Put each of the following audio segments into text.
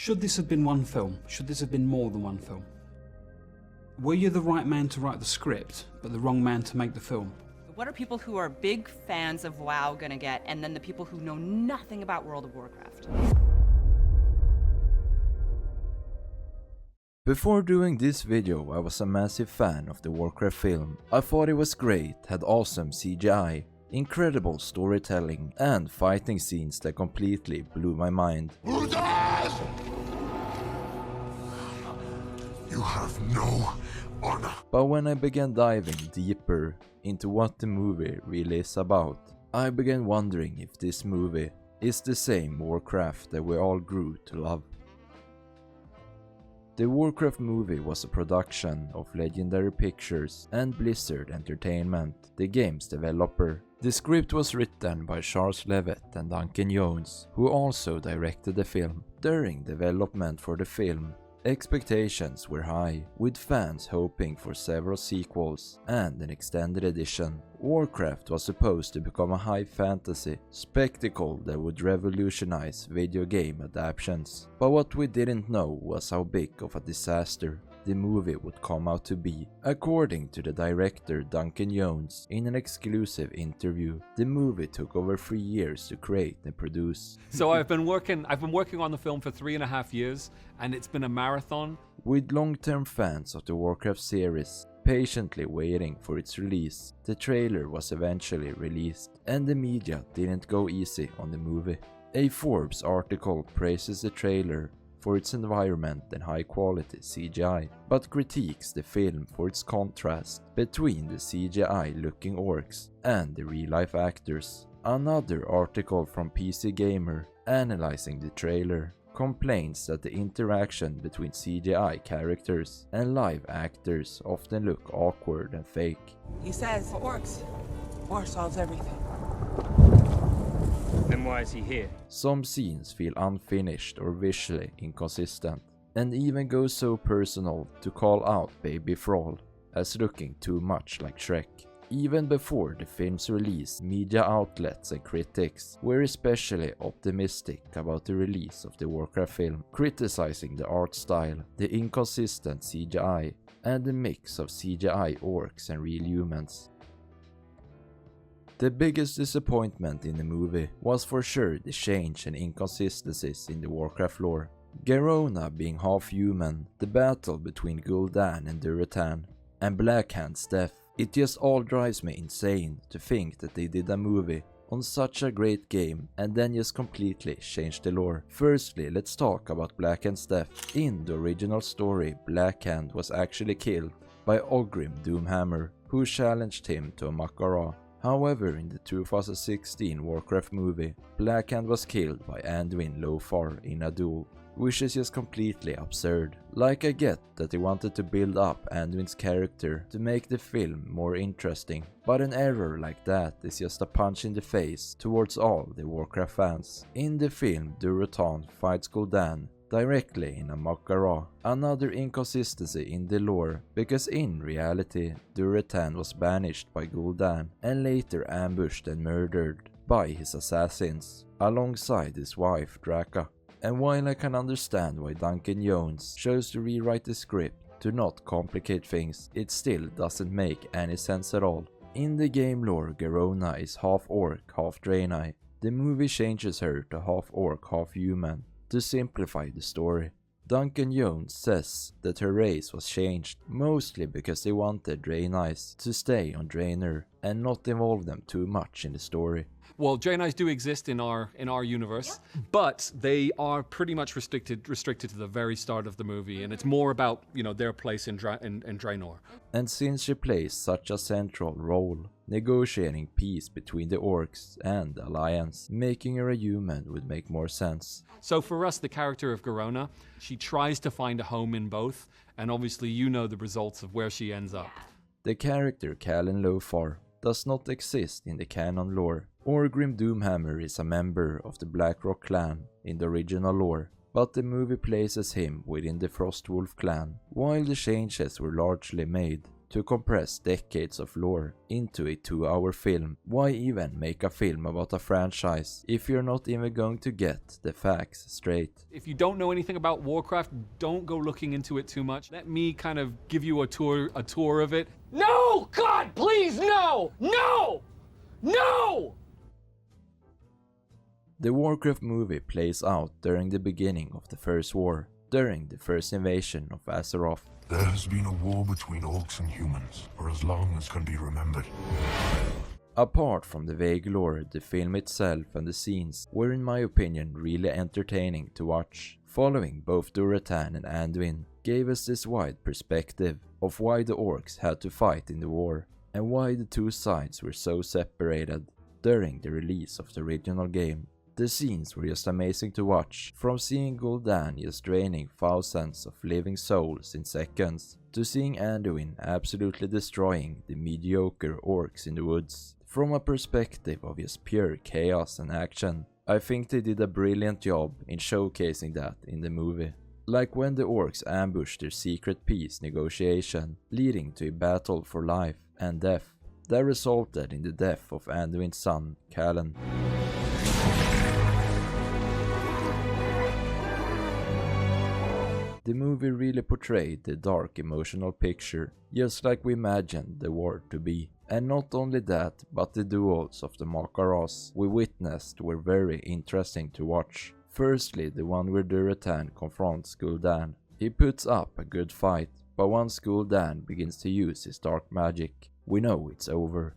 Should this have been one film? Should this have been more than one film? Were you the right man to write the script, but the wrong man to make the film? What are people who are big fans of WoW gonna get, and then the people who know nothing about World of Warcraft? Before doing this video, I was a massive fan of the Warcraft film. I thought it was great, had awesome CGI, incredible storytelling, and fighting scenes that completely blew my mind. You have no honor. But when I began diving deeper into what the movie really is about, I began wondering if this movie is the same Warcraft that we all grew to love. The Warcraft movie was a production of Legendary Pictures and Blizzard Entertainment, the game's developer. The script was written by Charles Levitt and Duncan Jones, who also directed the film. During development for the film, expectations were high, with fans hoping for several sequels and an extended edition. Warcraft was supposed to become a high fantasy spectacle that would revolutionize video game adaptations. But what we didn't know was how big of a disaster the movie would come out to be. According to the director Duncan Jones, in an exclusive interview, the movie took over 3 years to create and produce. So I've been working on the film for 3.5 years, and it's been a marathon. With long-term fans of the Warcraft series patiently waiting for its release, the trailer was eventually released, and the media didn't go easy on the movie. A Forbes article praises the trailer for its environment and high-quality CGI, but critiques the film for its contrast between the CGI-looking orcs and the real-life actors. Another article from PC Gamer, analyzing the trailer, complains that the interaction between CGI characters and live actors often look awkward and fake. He says, orcs. War solves everything. Then why is he here? Some scenes feel unfinished or visually inconsistent, and even go so personal to call out Baby Thrall as looking too much like Shrek. Even before the film's release, media outlets and critics were especially optimistic about the release of the Warcraft film, criticizing the art style, the inconsistent CGI, and the mix of CGI orcs and real humans. The biggest disappointment in the movie was for sure the change and inconsistencies in the Warcraft lore. Garona being half human, the battle between Gul'dan and Durotan, and Blackhand's death. It just all drives me insane to think that they did a movie on such a great game and then just completely changed the lore. Firstly, let's talk about Blackhand's death. In the original story, Blackhand was actually killed by Ogrim Doomhammer, who challenged him to a Makara. However, in the 2016 Warcraft movie, Blackhand was killed by Anduin Lothar in a duel, which is just completely absurd. Like, I get that they wanted to build up Anduin's character to make the film more interesting, but an error like that is just a punch in the face towards all the Warcraft fans. In the film, Durotan fights Gul'dan directly in a Makara, another inconsistency in the lore, because in reality, Durotan was banished by Gul'dan and later ambushed and murdered by his assassins, alongside his wife Draka. And while I can understand why Duncan Jones chose to rewrite the script to not complicate things, it still doesn't make any sense at all. In the game lore, Garona is half orc, half Draenei. The movie changes her to half orc, half human to simplify the story. Duncan Jones says that her race was changed mostly because they wanted Draenei to stay on Draenor and not involve them too much in the story. Well, Draenei do exist in our universe, but they are pretty much restricted to the very start of the movie, and it's more about, you know, their place in Draenor. And since she plays such a central role, negotiating peace between the orcs and the Alliance, making her a human would make more sense. So for us, the character of Garona, she tries to find a home in both, and obviously you know the results of where she ends up. The character Calen Lothar does not exist in the canon lore. Ogrim Doomhammer is a member of the Blackrock clan in the original lore, but the movie places him within the Frostwolf clan. While the changes were largely made, to compress decades of lore into a 2-hour film. Why even make a film about a franchise if you're not even going to get the facts straight? If you don't know anything about Warcraft, don't go looking into it too much. Let me kind of give you a tour of it. No! God, please, no! No! No! The Warcraft movie plays out during the beginning of the First War, during the first invasion of Azeroth. There has been a war between orcs and humans for as long as can be remembered. Apart from the vague lore, the film itself and the scenes were in my opinion really entertaining to watch. Following both Durotan and Anduin gave us this wide perspective of why the orcs had to fight in the war, and why the two sides were so separated during the release of the original game. The scenes were just amazing to watch, from seeing Gul'dan just draining thousands of living souls in seconds, to seeing Anduin absolutely destroying the mediocre orcs in the woods. From a perspective of just pure chaos and action, I think they did a brilliant job in showcasing that in the movie. Like when the orcs ambushed their secret peace negotiation, leading to a battle for life and death that resulted in the death of Anduin's son, Callan. The movie really portrayed the dark emotional picture, just like we imagined the war to be. And not only that, but the duels of the Makaras we witnessed were very interesting to watch. Firstly, the one where Durotan confronts Gul'dan. He puts up a good fight, but once Gul'dan begins to use his dark magic, we know it's over.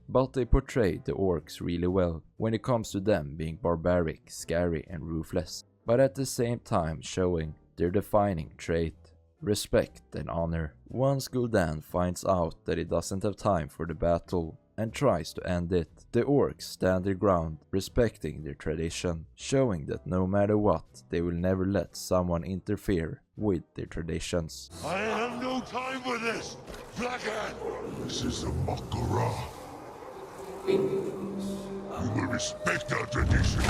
But they portrayed the orcs really well when it comes to them being barbaric, scary and ruthless, but at the same time showing their defining trait, respect and honor. Once Gul'dan finds out that he doesn't have time for the battle and tries to end it, the orcs stand their ground, respecting their tradition, showing that no matter what, they will never let someone interfere with their traditions. I have no time for this! Blackhand! This is a Makara. You will respect our tradition.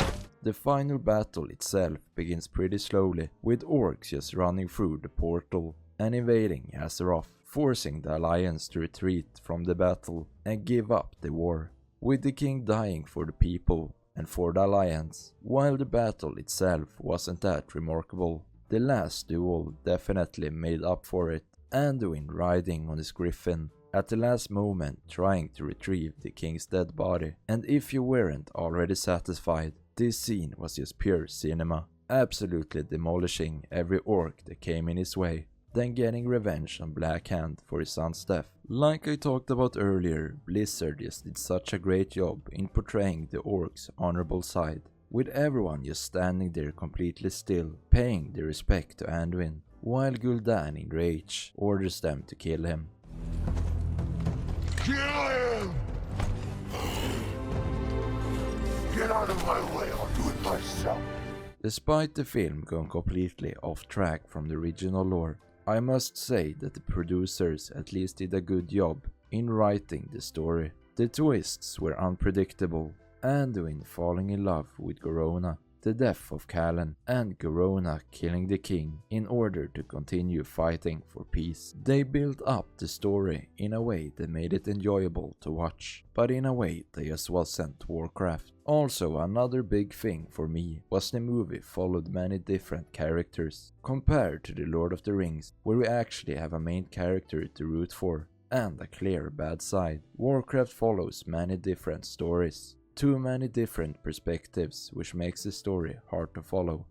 The final battle itself begins pretty slowly, with orcs just running through the portal and invading Azeroth, forcing the Alliance to retreat from the battle and give up the war, with the king dying for the people and for the Alliance. While the battle itself wasn't that remarkable, the last duel definitely made up for it. Anduin riding on his griffin at the last moment trying to retrieve the king's dead body, and if you weren't already satisfied, this scene was just pure cinema, absolutely demolishing every orc that came in his way, then getting revenge on Blackhand for his son's death. Like I talked about earlier, Blizzard just did such a great job in portraying the orcs' honorable side, with everyone just standing there completely still, paying their respect to Anduin, while Gul'dan in rage orders them to kill him. Kill him! Get out of my way, I'll do it myself. Despite the film going completely off track from the original lore, I must say that the producers at least did a good job in writing the story. The twists were unpredictable, Anduin falling in love with Garona, the death of Callan, and Garona killing the king in order to continue fighting for peace. They built up the story in a way that made it enjoyable to watch, but in a way that just wasn't Warcraft. Also, another big thing for me was the movie followed many different characters, compared to the Lord of the Rings, where we actually have a main character to root for, and a clear bad side. Warcraft follows many different stories, too many different perspectives, which makes the story hard to follow.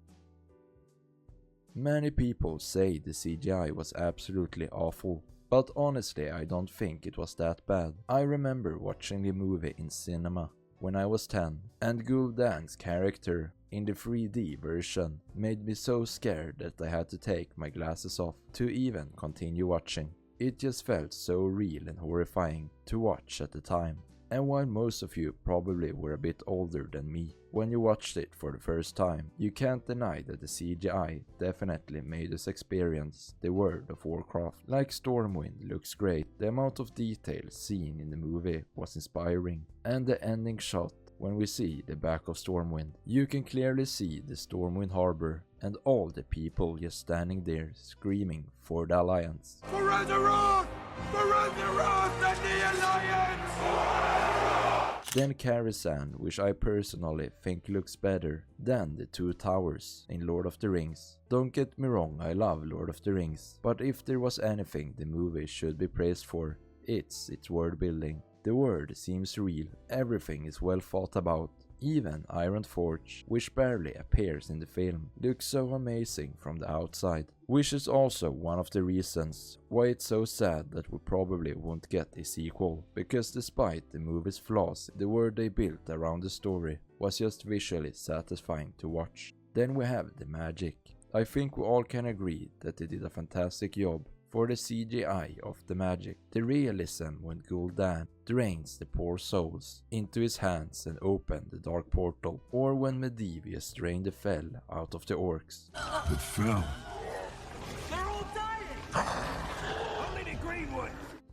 Many people say the CGI was absolutely awful, but honestly I don't think it was that bad. I remember watching the movie in cinema when I was 10, and Gul'dan's character in the 3D version made me so scared that I had to take my glasses off to even continue watching. It just felt so real and horrifying to watch at the time. And while most of you probably were a bit older than me when you watched it for the first time, you can't deny that the CGI definitely made us experience the world of Warcraft. Like Stormwind looks great, the amount of detail seen in the movie was inspiring, and the ending shot when we see the back of Stormwind. You can clearly see the Stormwind harbor and all the people just standing there screaming for the Alliance. For Azeroth! For Azeroth and the Alliance! Then Karazhan, which I personally think looks better than the two towers in Lord of the Rings. Don't get me wrong, I love Lord of the Rings, but if there was anything the movie should be praised for, it's its world building. The world seems real, everything is well thought about. Even Ironforge, which barely appears in the film, looks so amazing from the outside, which is also one of the reasons why it's so sad that we probably won't get a sequel, because despite the movie's flaws, the world they built around the story was just visually satisfying to watch. Then we have the magic. I think we all can agree that they did a fantastic job for the CGI of the magic. The realism when Gul'dan drains the poor souls into his hands and opened the dark portal, or when Medivh drained the fell out of the orcs. The fell. They're all dying! Only the green one!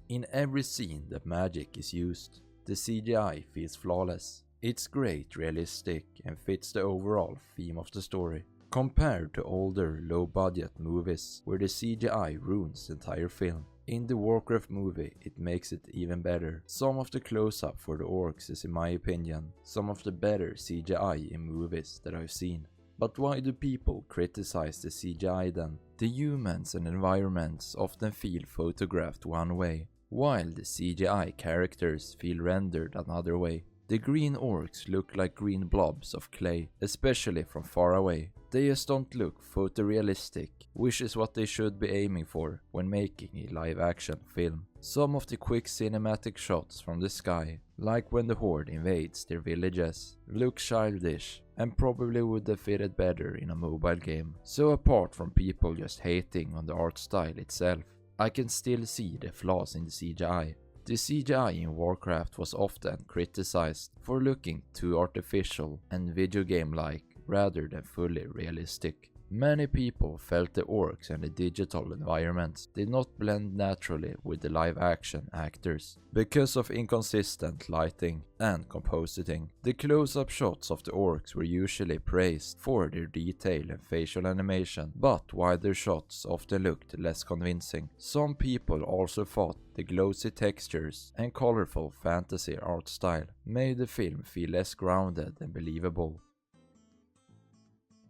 In every scene that magic is used, the CGI feels flawless. It's great, realistic, and fits the overall theme of the story. Compared to older, low-budget movies where the CGI ruins the entire film. In the Warcraft movie, it makes it even better. Some of the close-up for the orcs is, in my opinion, some of the better CGI in movies that I've seen. But why do people criticize the CGI then? The humans and environments often feel photographed one way, while the CGI characters feel rendered another way. The green orcs look like green blobs of clay, especially from far away. They just don't look photorealistic, which is what they should be aiming for when making a live-action film. Some of the quick cinematic shots from the sky, like when the Horde invades their villages, look childish and probably would have fitted better in a mobile game. So apart from people just hating on the art style itself, I can still see the flaws in the CGI. The CGI in Warcraft was often criticized for looking too artificial and video game-like rather than fully realistic. Many people felt the orcs and the digital environments did not blend naturally with the live-action actors because of inconsistent lighting and compositing. The close-up shots of the orcs were usually praised for their detail and facial animation, but wider shots often looked less convincing. Some people also thought the glossy textures and colorful fantasy art style made the film feel less grounded and believable.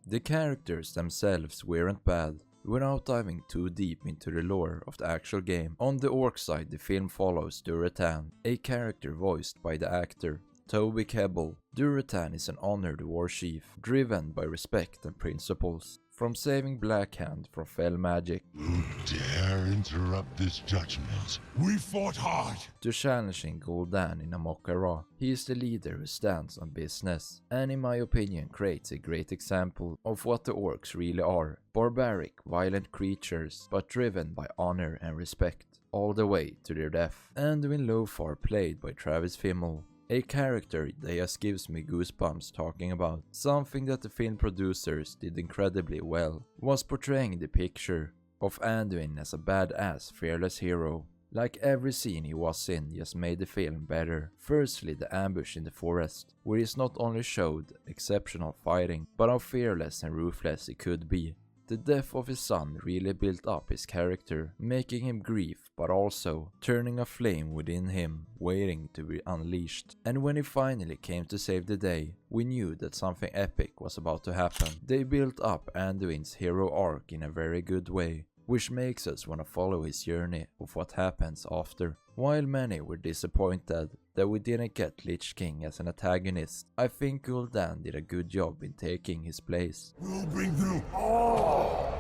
The characters themselves weren't bad. Without diving too deep into the lore of the actual game, on the orc side the film follows Durotan, a character voiced by the actor Toby Kebbell. Durotan is an honored war chief, driven by respect and principles. From saving Blackhand from fell magic, Who dare interrupt this judgment? We fought hard! To challenging Gul'dan in a Mockara, he is the leader who stands on business, and in my opinion creates a great example of what the orcs really are. Barbaric, violent creatures, but driven by honor and respect, all the way to their death. Anduin Lothar, played by Travis Fimmel, a character that just gives me goosebumps talking about. Something that the film producers did incredibly well was portraying the picture of Anduin as a badass, fearless hero. Like every scene he was in just made the film better. Firstly, the ambush in the forest, where he not only showed exceptional fighting, but how fearless and ruthless he could be. The death of his son really built up his character, making him grieve, but also turning a flame within him, waiting to be unleashed. And when he finally came to save the day, we knew that something epic was about to happen. They built up Anduin's hero arc in a very good way, which makes us want to follow his journey of what happens after. While many were disappointed that we didn't get Lich King as an antagonist, I think Gul'dan did a good job in taking his place. We'll bring you all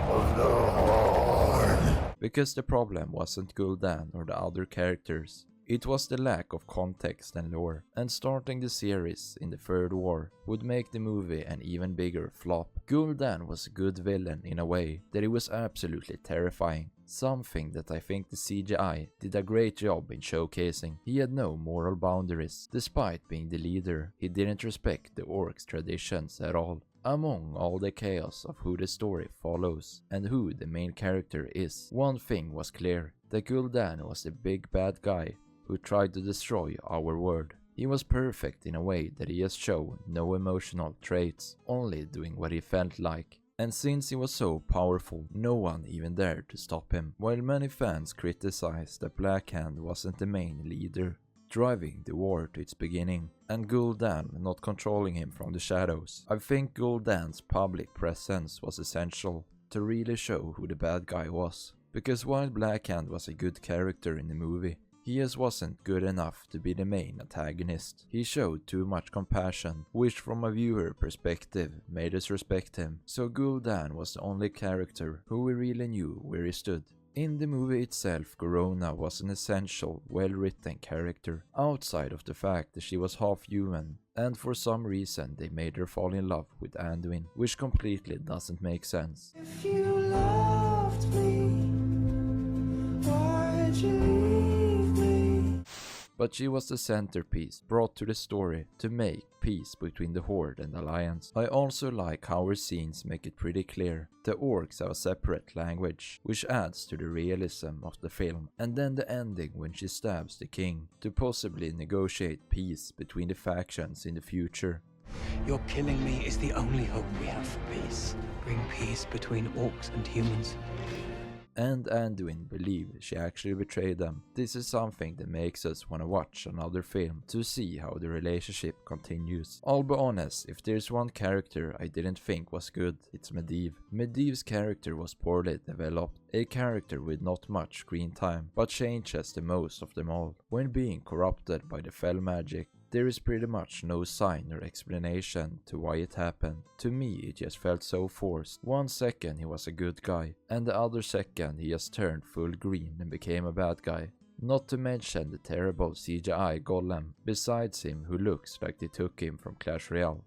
of the Horde! Because the problem wasn't Gul'dan or the other characters. It was the lack of context and lore, and starting the series in the Third War would make the movie an even bigger flop. Gul'dan was a good villain in a way that he was absolutely terrifying, something that I think the CGI did a great job in showcasing. He had no moral boundaries. Despite being the leader, he didn't respect the orcs' traditions at all. Among all the chaos of who the story follows and who the main character is, one thing was clear, that Gul'dan was the big bad guy who tried to destroy our world. He was perfect in a way that he has shown no emotional traits, only doing what he felt like. And since he was so powerful, no one even dared to stop him, while many fans criticized that Black Hand wasn't the main leader, driving the war to its beginning, and Gul'dan not controlling him from the shadows. I think Gul'dan's public presence was essential to really show who the bad guy was, because while Black Hand was a good character in the movie, he just wasn't good enough to be the main antagonist. He showed too much compassion, which from a viewer perspective made us respect him, so Gul'dan was the only character who we really knew where he stood. In the movie itself, Corona was an essential, well-written character, outside of the fact that she was half human, and for some reason they made her fall in love with Anduin, which completely doesn't make sense. If you loved me, why'd you leave me? But she was the centerpiece brought to the story to make peace between the Horde and Alliance. I also like how her scenes make it pretty clear the orcs have a separate language, which adds to the realism of the film. And then the ending when she stabs the king to possibly negotiate peace between the factions in the future. Your killing me is the only hope we have for peace. Bring peace between orcs and humans. And Anduin believed she actually betrayed them. This is something that makes us want to watch another film to see how the relationship continues. I'll be honest, if there's one character I didn't think was good, it's Medivh. Medivh's character was poorly developed, a character with not much screen time, but changes the most of them all. When being corrupted by the fell magic, there is pretty much no sign or explanation to why it happened. To me it just felt so forced. 1 second he was a good guy, and the other second he just turned full green and became a bad guy. Not to mention the terrible CGI Golem besides him who looks like they took him from Clash Royale.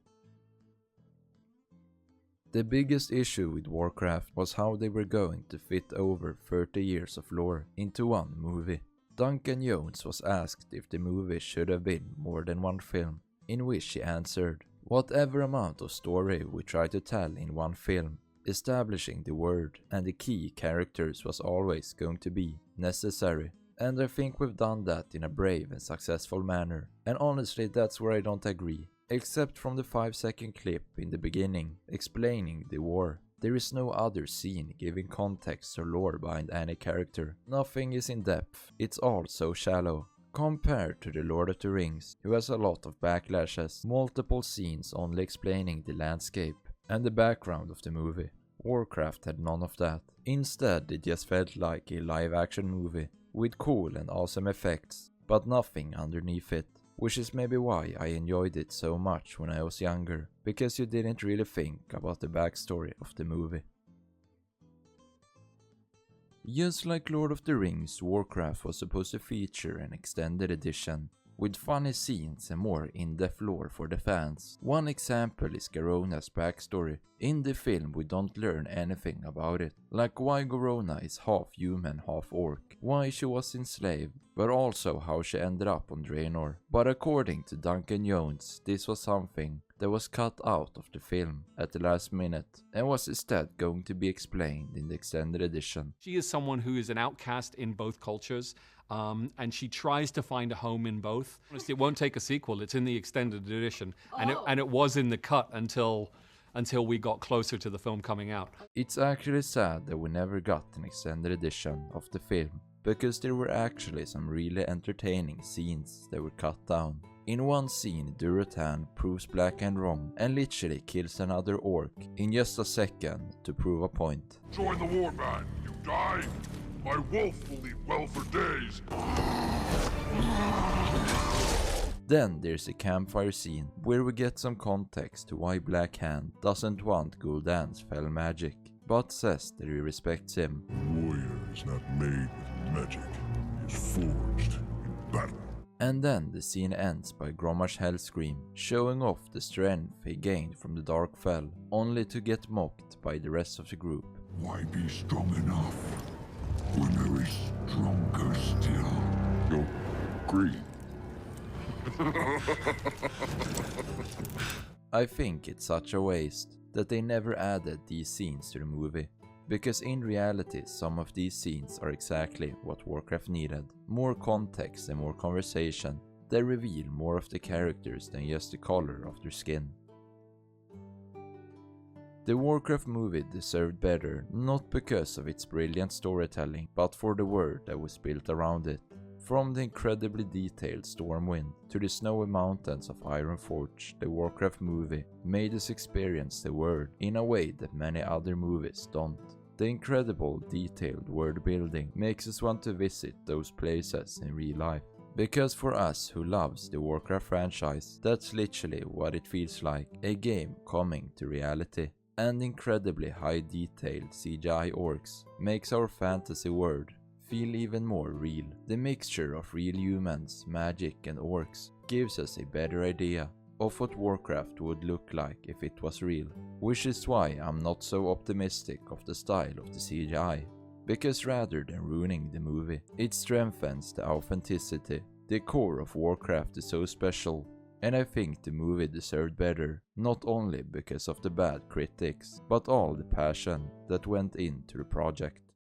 The biggest issue with Warcraft was how they were going to fit over 30 years of lore into one movie. Duncan Jones was asked if the movie should have been more than one film, in which he answered, "Whatever amount of story we try to tell in one film, establishing the world and the key characters was always going to be necessary. And I think we've done that in a brave and successful manner. And honestly, that's where I don't agree. Except from the 5-second clip in the beginning explaining the war. There is no other scene giving context or lore behind any character. Nothing is in depth, it's all so shallow. Compared to The Lord of the Rings, who has a lot of backlashes, multiple scenes only explaining the landscape and the background of the movie. Warcraft had none of that. Instead, it just felt like a live-action movie with cool and awesome effects, but nothing underneath it. Which is maybe why I enjoyed it so much when I was younger, because you didn't really think about the backstory of the movie. Just like Lord of the Rings, Warcraft was supposed to feature an extended edition, with funny scenes and more in-depth lore for the fans. One example is Garona's backstory. In the film we don't learn anything about it, like why Garona is half human, half orc, why she was enslaved, but also how she ended up on Draenor. But according to Duncan Jones, this was something that was cut out of the film at the last minute and was instead going to be explained in the extended edition. She is someone who is an outcast in both cultures, and she tries to find a home in both. Honestly, it won't take a sequel. It's in the extended edition, and it was in the cut until we got closer to the film coming out. It's actually sad that we never got an extended edition of the film, because there were actually some really entertaining scenes that were cut down. In one scene, Durotan proves Black Hand wrong and literally kills another orc in just a second to prove a point. Join the war, man. You die, my wolf will eat well for days. Then there's a campfire scene where we get some context to why Black Hand doesn't want Gul'dan's fell magic, but says that he respects him. A warrior is not made with magic, he is forged in battle. And then the scene ends by Grommash Hellscream showing off the strength he gained from the Dark Fell, only to get mocked by the rest of the group. Why be strong enough when there is stronger still? Yo, greed. I think it's such a waste that they never added these scenes to the movie, because in reality some of these scenes are exactly what Warcraft needed. More context and more conversation, they reveal more of the characters than just the color of their skin. The Warcraft movie deserved better, not because of its brilliant storytelling, but for the world that was built around it. From the incredibly detailed Stormwind to the snowy mountains of Ironforge, the Warcraft movie made us experience the world in a way that many other movies don't. The incredible detailed world building makes us want to visit those places in real life. Because for us who loves the Warcraft franchise, that's literally what it feels like, a game coming to reality. And incredibly high detailed CGI orcs makes our fantasy world feel even more real. The mixture of real humans, magic and orcs gives us a better idea of what Warcraft would look like if it was real, which is why I'm not so optimistic of the style of the CGI, because rather than ruining the movie, it strengthens the authenticity. The core of Warcraft is so special, and I think the movie deserved better, not only because of the bad critics, but all the passion that went into the project.